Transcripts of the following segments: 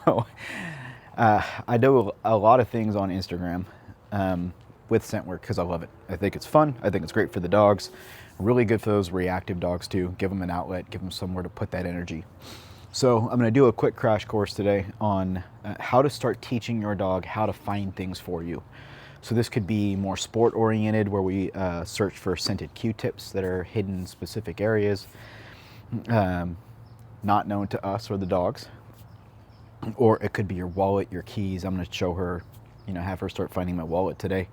So I do a lot of things on Instagram with scent work because I love it. I think it's fun. I think it's great for the dogs. Really good for those reactive dogs too. Give them an outlet, give them somewhere to put that energy. So I'm going to do a quick crash course today on how to start teaching your dog how to find things for you. So this could be more sport oriented, where we search for scented Q-tips that are hidden in specific areas, not known to us or the dogs. Or it could be your wallet, your keys. I'm going to show her, have her start finding my wallet today.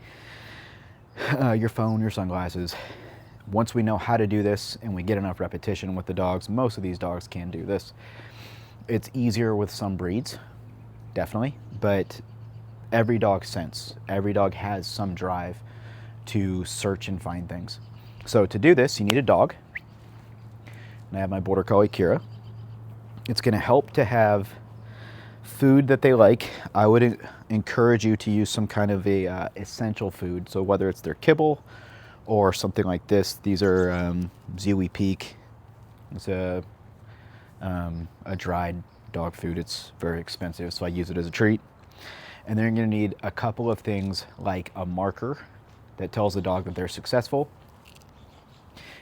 Your phone, your sunglasses. Once we know how to do this and we get enough repetition with the dogs, most of these dogs can do this. It's easier with some breeds, definitely, but every dog sense, every dog has some drive to search and find things. So to do this, you need a dog. And I have my Border Collie, Kira. It's going to help to have food that they like. I would encourage you to use some kind of a essential food. So whether it's their kibble or something like this, these are Ziwi Peak. It's a dried dog food. It's very expensive, so I use it as a treat. And then you're going to need a couple of things like a marker that tells the dog that they're successful,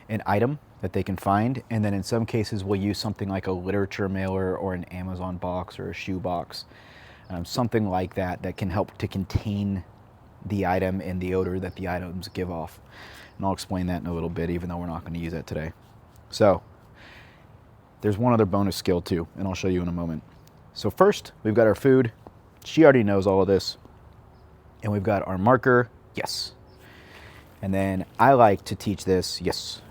an item that they can find, and then in some cases we'll use something like a literature mailer or an Amazon box or a shoe box, something like that that can help to contain the item and the odor that the items give off. And I'll explain that in a little bit, even though we're not going to use that today. So there's one other bonus skill too, and I'll show you in a moment. So first, we've got our food. She already knows all of this. And we've got our marker, yes. And then I like to teach this, yes,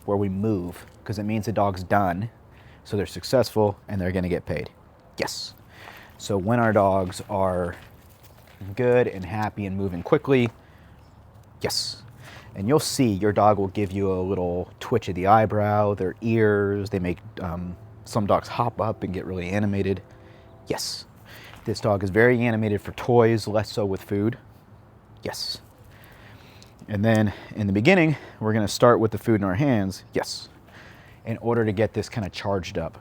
where we move, because it means the dog's done, so they're successful and they're going to get paid. Yes. So when our dogs are good and happy and moving quickly, yes. And you'll see your dog will give you a little twitch of the eyebrow, their ears, they make some dogs hop up and get really animated. Yes. This dog is very animated for toys, less so with food. Yes. And then in the beginning, we're going to start with the food in our hands, yes, in order to get this kind of charged up.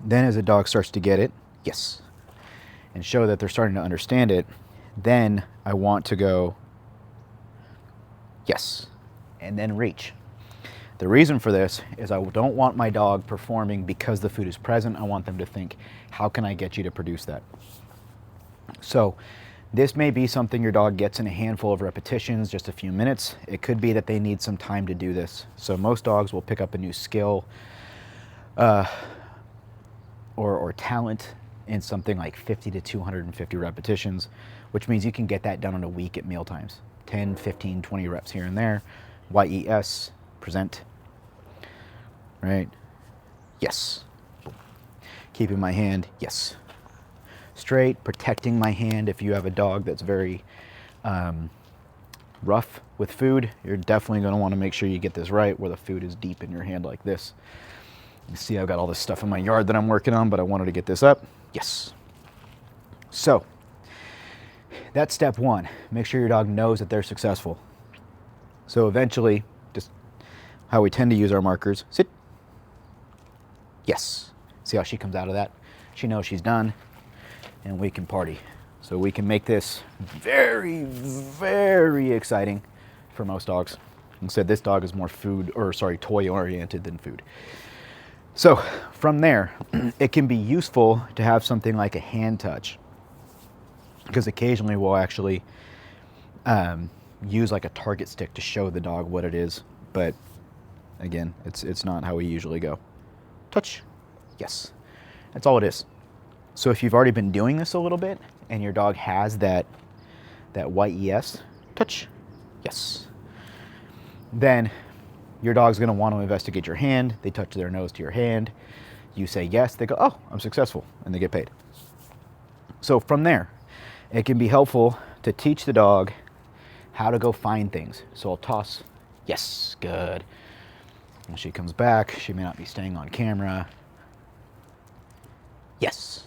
Then as the dog starts to get it, yes, and show that they're starting to understand it, then I want to go, yes, and then reach. The reason for this is I don't want my dog performing because the food is present. I want them to think, how can I get you to produce that? So this may be something your dog gets in a handful of repetitions, just a few minutes. It could be that they need some time to do this. So most dogs will pick up a new skill or talent in something like 50 to 250 repetitions, which means you can get that done in a week at meal times. 10, 15, 20 reps here and there. YES, present, right? Yes. Keeping my hand, yes. Straight, protecting my hand. If you have a dog that's very rough with food, you're definitely going to want to make sure you get this right, where the food is deep in your hand like this. You see I've got all this stuff in my yard that I'm working on, but I wanted to get this up. Yes. So that's step one. Make sure your dog knows that they're successful. So eventually, just how we tend to use our markers, sit. Yes. See how she comes out of that? She knows she's done. And we can party. So we can make this very, very exciting for most dogs. Instead, this dog is more toy oriented than food. So from there, it can be useful to have something like a hand touch, because occasionally we'll actually use like a target stick to show the dog what it is. But again, it's not how we usually go. Touch, yes, that's all it is. So if you've already been doing this a little bit and your dog has that YES, touch, yes, then your dog's going to want to investigate your hand. They touch their nose to your hand. You say yes, they go, oh, I'm successful, and they get paid. So from there, it can be helpful to teach the dog how to go find things. So I'll toss, yes, good. When she comes back, she may not be staying on camera. Yes.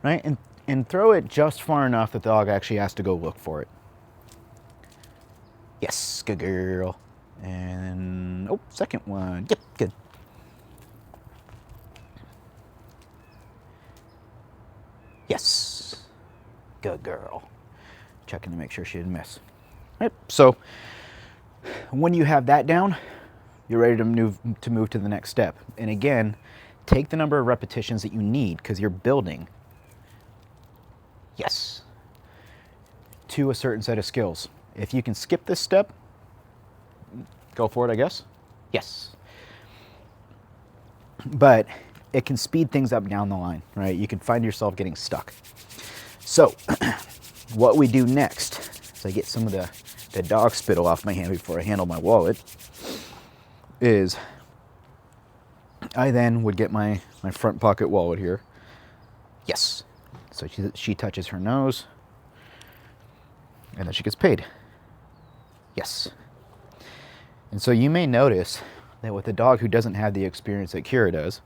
Right? And throw it just far enough that the dog actually has to go look for it. Yes, good girl. And, oh, second one. Yep, good. Yes. Good girl. Checking to make sure she didn't miss. Right. So when you have that down, you're ready to move to the next step. And again, take the number of repetitions that you need because you're building. Yes. To a certain set of skills. If you can skip this step, go for it, I guess. Yes. But it can speed things up down the line, right? You can find yourself getting stuck. So what we do next is I get some of the dog spittle off my hand before I handle my wallet, is I then would get my front pocket wallet here. Yes. So she touches her nose, and then she gets paid. Yes. And so you may notice that with a dog who doesn't have the experience that Kira does,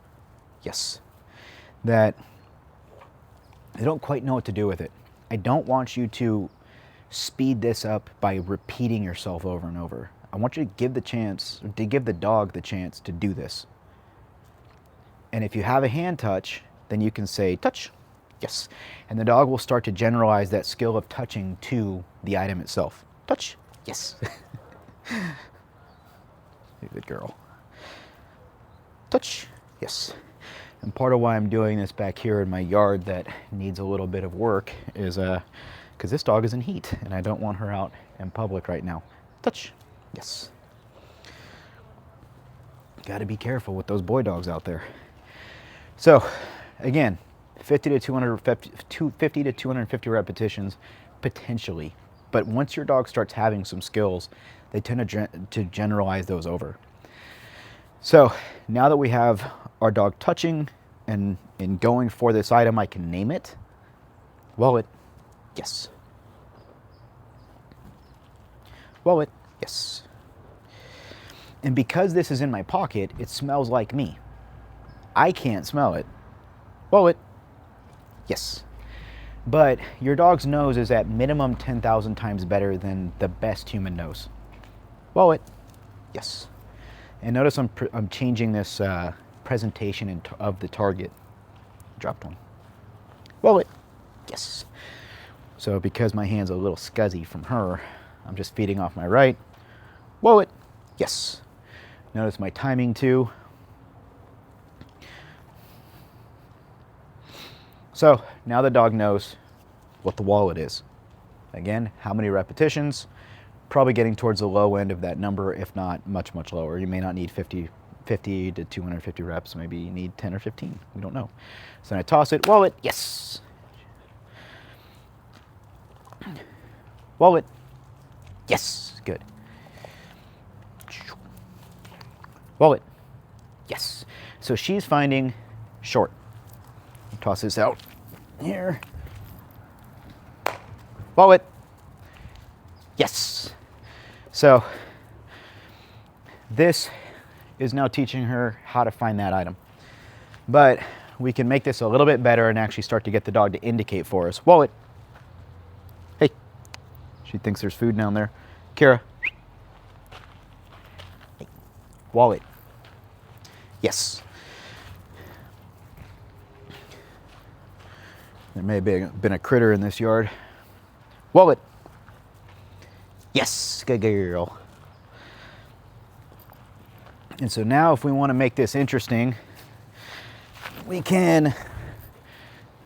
yes, that they don't quite know what to do with it. I don't want you to speed this up by repeating yourself over and over. I want you to give the dog the chance to do this. And if you have a hand touch, then you can say, touch, yes. And the dog will start to generalize that skill of touching to the item itself. Touch, yes. Good girl. Touch, yes. And part of why I'm doing this back here in my yard that needs a little bit of work is because this dog is in heat and I don't want her out in public right now. Touch, yes. Got to be careful with those boy dogs out there. So again, 50 to 250 repetitions potentially. But once your dog starts having some skills, they tend to generalize those over. So now that we have our dog touching and going for this item, I can name it. Wallet, yes. Wallet, yes. And because this is in my pocket, it smells like me. I can't smell it. Wallet, yes. But your dog's nose is at minimum 10,000 times better than the best human nose. Wallet, yes. And notice I'm changing this presentation of the target. Dropped one. Wallet, yes. So because my hand's a little scuzzy from her, I'm just feeding off my right. Wallet, yes. Notice my timing too. So now the dog knows what the wallet is. Again, how many repetitions? Probably getting towards the low end of that number, if not much, much lower. You may not need 50 to 250 reps. Maybe you need 10 or 15. We don't know. So then I toss it. Wallet, yes. Wallet, yes. Good. Wallet, yes. So she's finding short. Toss this out here. Wallet, yes. So this is now teaching her how to find that item. But we can make this a little bit better and actually start to get the dog to indicate for us. Wallet, hey. She thinks there's food down there. Kira, hey. Wallet, yes. There may have been a critter in this yard. Wallet, yes, good girl. And so now if we want to make this interesting, we can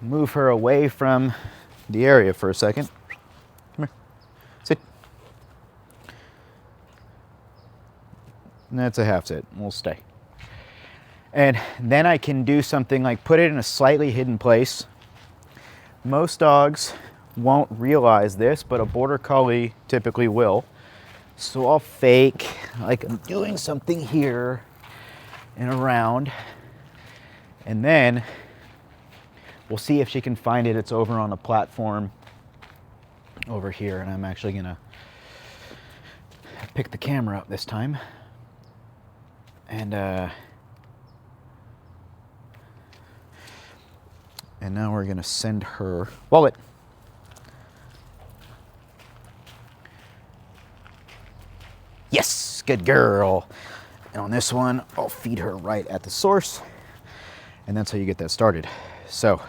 move her away from the area for a second. Come here, sit. And that's a half sit, we'll stay. And then I can do something like put it in a slightly hidden place. Most dogs won't realize this, but a border collie typically will. So I'll fake like I'm doing something here and around, and then we'll see if she can find it. It's over on a platform over here, and I'm actually gonna pick the camera up this time. And now we're gonna send her wallet. Yes, good girl. And on this one, I'll feed her right at the source. And that's how you get that started. So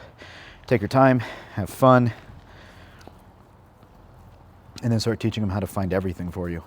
Take your time, have fun, and then start teaching them how to find everything for you.